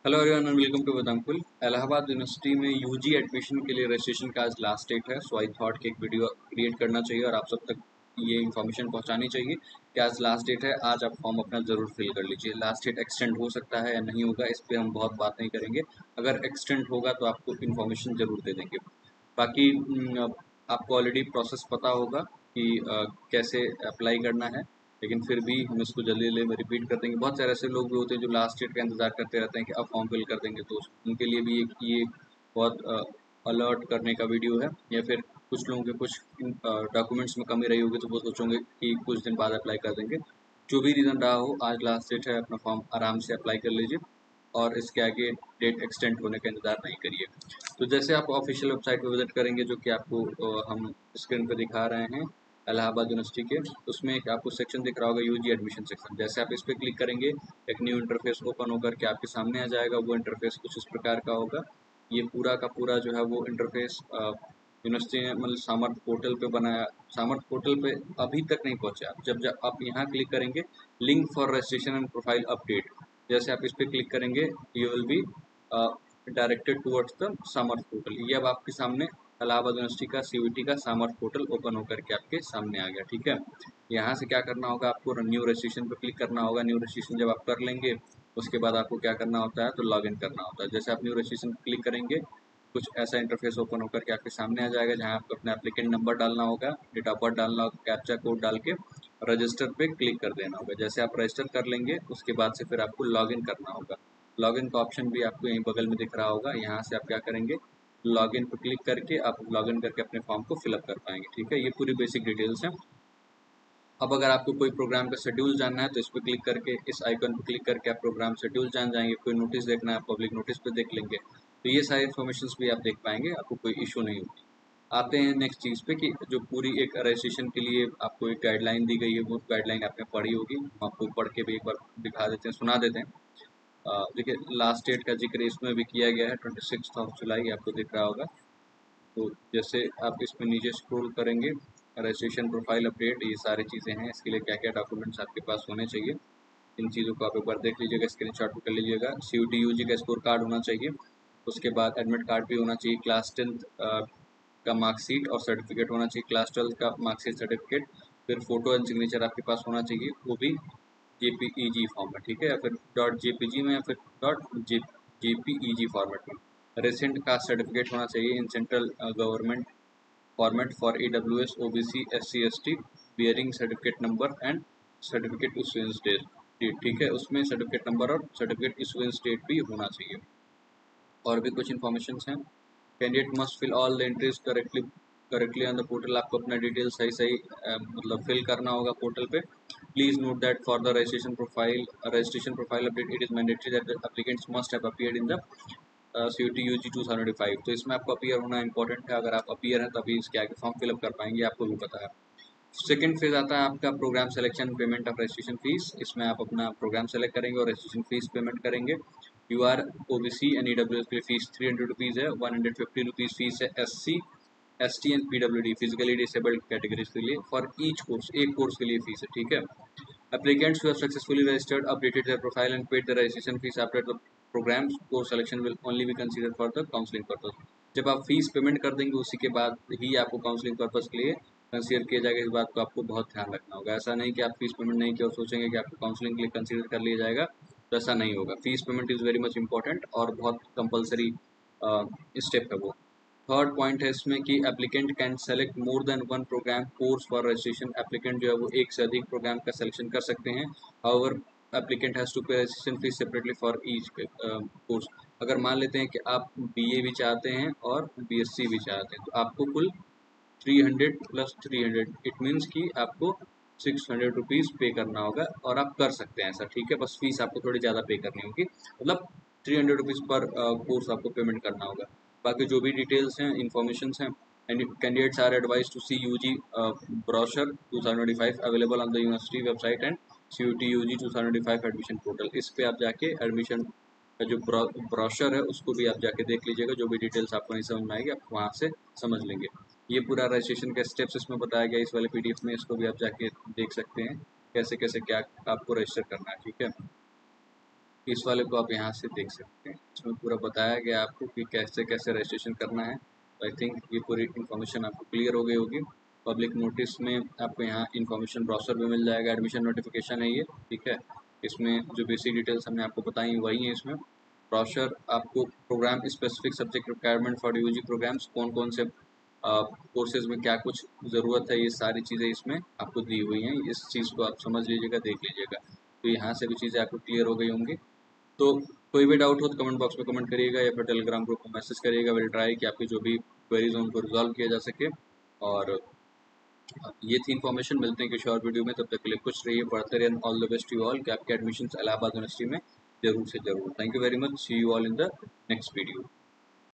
Hello everyone and welcome to Vedankul. Allahabad university में UG admission के लिए रजिस्ट्रेशन का आज लास्ट डेट है। सो आई थॉट कि एक वीडियो क्रिएट करना चाहिए और आप सब तक ये इन्फॉर्मेशन पहुंचानी चाहिए कि आज लास्ट डेट है। आज आप फॉर्म अपना ज़रूर फिल कर लीजिए। लास्ट डेट एक्सटेंड हो सकता है या नहीं होगा, इस पर हम बहुत बात नहीं करेंगे। अगर एक्सटेंड होगा तो आपको इन्फॉर्मेशन ज़रूर दे देंगे। बाकी आपको ऑलरेडी प्रोसेस पता होगा कि कैसे अप्लाई करना है, लेकिन फिर भी हम इसको जल्दी जल्दी में रिपीट कर देंगे। बहुत सारे ऐसे लोग भी होते हैं जो लास्ट डेट का इंतजार करते रहते हैं कि अब फॉर्म फिल कर देंगे, तो उनके लिए भी ये बहुत अलर्ट करने का वीडियो है। या फिर कुछ लोगों के कुछ डॉक्यूमेंट्स में कमी रही होगी तो वो सोचोगे कि कुछ दिन बाद अप्लाई कर देंगे। जो भी रीज़न रहा हो, आज लास्ट डेट है, अपना फॉर्म आराम से अप्लाई कर लीजिए और इसके आगे डेट एक्सटेंड होने का इंतजार नहीं करिए। तो जैसे आप ऑफिशियल वेबसाइट पर विजिट करेंगे, जो कि आपको हम स्क्रीन पर दिखा रहे हैं इलाहाबाद यूनिवर्सिटी के, उसमें एक आपको सेक्शन दिख रहा होगा यूजी एडमिशन सेक्शन। जैसे आप इस पर क्लिक करेंगे, एक न्यू इंटरफेस ओपन होकर के आपके सामने आ जाएगा। वो इंटरफेस कुछ इस प्रकार का होगा। ये पूरा का पूरा जो है वो इंटरफेस यूनिवर्सिटी ने मतलब सामर्थ पोर्टल पे बनाया। सामर्थ पोर्टल पे अभी तक नहीं पहुंचे आप। जब आप यहाँ क्लिक करेंगे, link for registration and profile update, जैसे आप इस पर क्लिक करेंगे, you will be directed towards the सामर्थ पोर्टल। ये अब आपके सामने इलाहाबाद यूनिवर्सिटी का सीयूईटी का सामर्थ पोर्टल ओपन होकर के आपके सामने आ गया। ठीक है, यहाँ से क्या करना होगा, आपको न्यू रजिस्ट्रेशन पर क्लिक करना होगा। न्यू रजिस्ट्रेशन जब आप कर लेंगे, उसके बाद आपको क्या करना होता है, तो लॉगिन करना होता है। जैसे आप न्यू रजिस्ट्रेशन पर क्लिक करेंगे, कुछ ऐसा इंटरफेस ओपन होकर के आपके सामने आ जाएगा, जहाँ आपको अपना एप्लीकेंट नंबर डालना होगा, डेट ऑफ बर्थ डालना होगा, कैप्चा कोड डाल के रजिस्टर पे क्लिक कर देना होगा। जैसे आप रजिस्टर कर लेंगे, उसके बाद से फिर आपको लॉगिन करना होगा। लॉगिन का ऑप्शन भी आपको यहीं बगल में दिख रहा होगा। यहाँ से आप क्या करेंगे, लॉगिन पर क्लिक करके आप लॉगिन करके अपने फॉर्म को फिलअप कर पाएंगे। ठीक है, ये पूरी बेसिक डिटेल्स हैं। अब अगर आपको कोई प्रोग्राम का शेड्यूल जानना है तो इस पर क्लिक करके, इस आइकन पर क्लिक करके आप प्रोग्राम शेड्यूल जान जाएंगे। कोई नोटिस देखना है, पब्लिक नोटिस पे देख लेंगे, तो ये सारी इन्फॉर्मेशन भी आप देख पाएंगे, आपको कोई इशू नहीं होगी। आते हैं नेक्स्ट चीज़ पे कि जो पूरी एक रजिस्ट्रेशन के लिए आपको एक गाइडलाइन दी गई है, वो गाइडलाइन आपने पढ़ी होगी। हम आपको पढ़ के भी एक बार दिखा देते हैं, सुना देते हैं। देखिए, लास्ट डेट का जिक्र इसमें भी किया गया है, 26 जुलाई, आपको दिख रहा होगा। तो जैसे आप इसमें नीचे स्क्रॉल करेंगे, रजिस्ट्रेशन प्रोफाइल अपडेट, ये सारी चीज़ें हैं। इसके लिए क्या क्या डॉक्यूमेंट्स आपके पास होने चाहिए, इन चीज़ों को आप एक बार देख लीजिएगा, स्क्रीनशॉट कर लीजिएगा। सीयूटी यूजी का स्कोर कार्ड होना चाहिए, उसके बाद एडमिट कार्ड भी होना चाहिए, क्लास 10 का मार्कशीट और सर्टिफिकेट होना चाहिए, क्लास 12 का मार्कशीट सर्टिफिकेट, फिर फोटो एंड सिग्नेचर आपके पास होना चाहिए, वो भी जेपीईजी फॉर्मेट। ठीक है, या फिर डॉट जेपीजी में, या फिर डॉट जेपीईजी फॉर्मेट में। रिसेंट कास्ट सर्टिफिकेट होना चाहिए in central government format for EWS OBC SC ST, bearing certificate number and certificate issuance date. ठीक है, उसमें सर्टिफिकेट नंबर और सर्टिफिकेट इशुएंस डेट भी होना चाहिए। और भी कुछ इन्फॉर्मेशन हैं। Candidate must fill all the entries correctly on the portal. आपको अपना डिटेल सही सही मतलब फिल करना होगा पोर्टल पे। Please note that for the registration profile update, it is mandatory that the applicants must have appeared in the CUT UG 2025। तो इसमें आपको अपीयर होना इंपॉर्टेंट है। अगर आप अपीयर हैं तभी इसके आगे फॉर्म फिलअप कर पाएंगे, आपको भी पता है। सेकंड फेज आता है आपका program selection, payment of registration fees. इसमें आप अपना प्रोग्राम सेलेक्ट करेंगे और रजिस्ट्रेशन फीस पेमेंट करेंगे। यू आर OBC एंड EWS के लिए फीस 300 रुपीज़ है। 150 रुपीज़ फीस है SC ST एंड PWD फिजिकली डिसेबल्ड कैटेगरीज के लिए। फॉर ईच कोर्स, एक कोर्स के लिए फीस है। ठीक है, applicants who have successfully registered, updated their profile and paid the registration fees after the program course selection will only be considered for the counseling purpose। जब आप fees payment कर देंगे, उसी के बाद ही आपको काउंसलिंग पर्पस के लिए कंसीडर किया जाएगा। इस बात को आपको बहुत ध्यान रखना होगा। ऐसा नहीं कि आप फीस पेमेंट नहीं किया और सोचेंगे कि आपको काउंसलिंग के लिए कंसीडर कर लिया जाएगा, तो ऐसा नहीं होगा। Fees payment is very much important और बहुत कंपलसरी स्टेप है वो। थर्ड पॉइंट है इसमें कि applicant can select more than one program course for registration. Applicant जो है वो एक से अधिक प्रोग्राम का सिलेक्शन कर सकते हैं। हाउएवर एप्लीकेंट हैज़ टू पे registration fees separately for each course. अगर मान लेते हैं कि आप BA भी चाहते हैं और BSc भी चाहते हैं, तो आपको कुल 300 प्लस 300, इट मीन्स कि आपको 600 रुपीज़ पे करना होगा और आप कर सकते हैं ऐसा। ठीक है, बस फीस आपको थोड़ी ज़्यादा पे करनी होगी, मतलब 300 रुपीज़ पर कोर्स आपको पेमेंट करना होगा। बाकी जो भी डिटेल्स हैं, इन्फॉर्मेशन हैं, and candidates are advise to see UG brochure 2025 available on the university website and CUT UG 2025 admission portal. इस पे आप जाके एडमिशन का जो ब्रोशर है उसको भी आप जाके देख लीजिएगा। जो भी डिटेल्स आपको नहीं समझ में आएगी, आप वहाँ से समझ लेंगे। ये पूरा रजिस्ट्रेशन के स्टेप्स इसमें बताया गया इस वाले PDF में, इसको भी आप जाके देख सकते हैं कैसे कैसे क्या आपको रजिस्टर करना है। ठीक है, इस वाले को आप यहाँ से देख सकते हैं, इसमें पूरा बताया गया आपको कि कैसे कैसे रजिस्ट्रेशन करना है। तो आई थिंक ये पूरी इन्फॉर्मेशन आपको क्लियर हो गई होगी। पब्लिक नोटिस में आपको यहाँ इन्फॉर्मेशन ब्राउज़र भी मिल जाएगा, एडमिशन नोटिफिकेशन है ये, ठीक है। इसमें जो बेसिक डिटेल्स हमने आपको बताई वही है इसमें। ब्राउज़र आपको program specific subject requirement for UG programs, कौन कौन से कोर्सेज में क्या कुछ ज़रूरत है, ये सारी चीज़ें इसमें आपको दी हुई हैं। इस चीज़ को आप समझ लीजिएगा, देख लीजिएगा। तो यहाँ से भी चीज़ें आपको क्लियर हो गई होंगी। तो कोई भी डाउट हो तो कमेंट बॉक्स में कमेंट करिएगा या फिर टेलीग्राम ग्रुप में मैसेज करिएगा। विल ट्राई कि आपकी जो भी क्वेरीज हैं उनको रिजॉल्व किया जा सके। और ये थी इन्फॉर्मेशन। मिलते हैं किसी और वीडियो में, तब तक के लिए खुश रहिए, पढ़ते रहिए। All the best you all कि आपके एडमिशन इलाहाबाद यूनिवर्सिटी में जरूर से जरूर। Thank you very much, see you all in the next video.